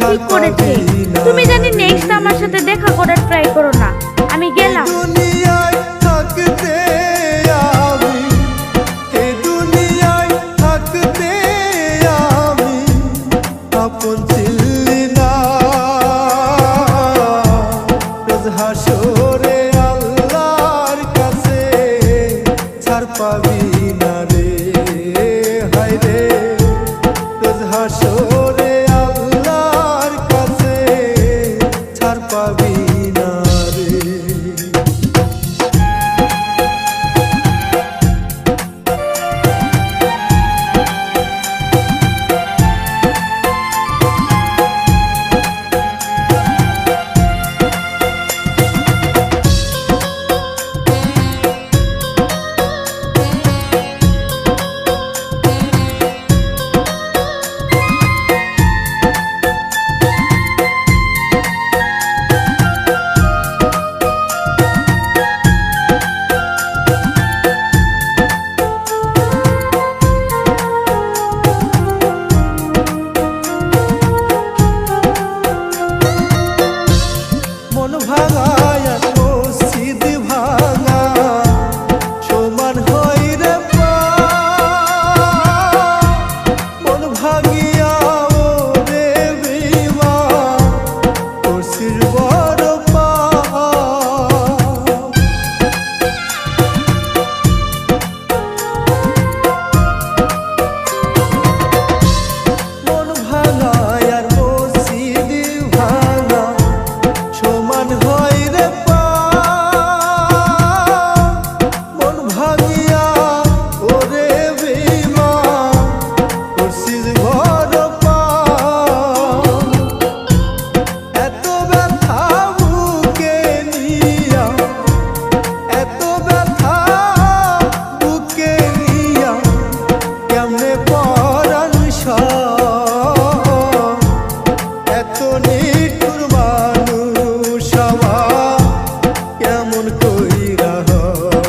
ঠিক করেছি। তুমি জানি নেক্সট আমার সাথে দেখা করার ট্রাই করো না। আমি গেলাম। দুনিয়ায় থাকতে আমি, এই দুনিয়ায় থাকতে আমি আপন ছিলি না। রোজ হাসরে আল্লাহর কাছে ছাড় পাবি না রে, হায় রে। রোজ হাসরে আল্লাহর কাছে ছাড় পাবি না রে। মন ভাঙায় মসজিদ ভাঙা সমান হয় রে পা। মন ভাঙিয়া ওরে বেঈমান করছিস বড় পাপ। মন ভাঙায় আর মসজিদ ভাঙা সমান হয় রে পাপ। মন ভাঙিয়া ওরে বেঈমান করছিস বড় পাপ। এত ব্যথা বুকে নিয়া, এত ব্যথা বুকে নিয়া কেমনে পরাণ সয়। এত নিঠুর মানুষ আমার কেমন কইরা হয়।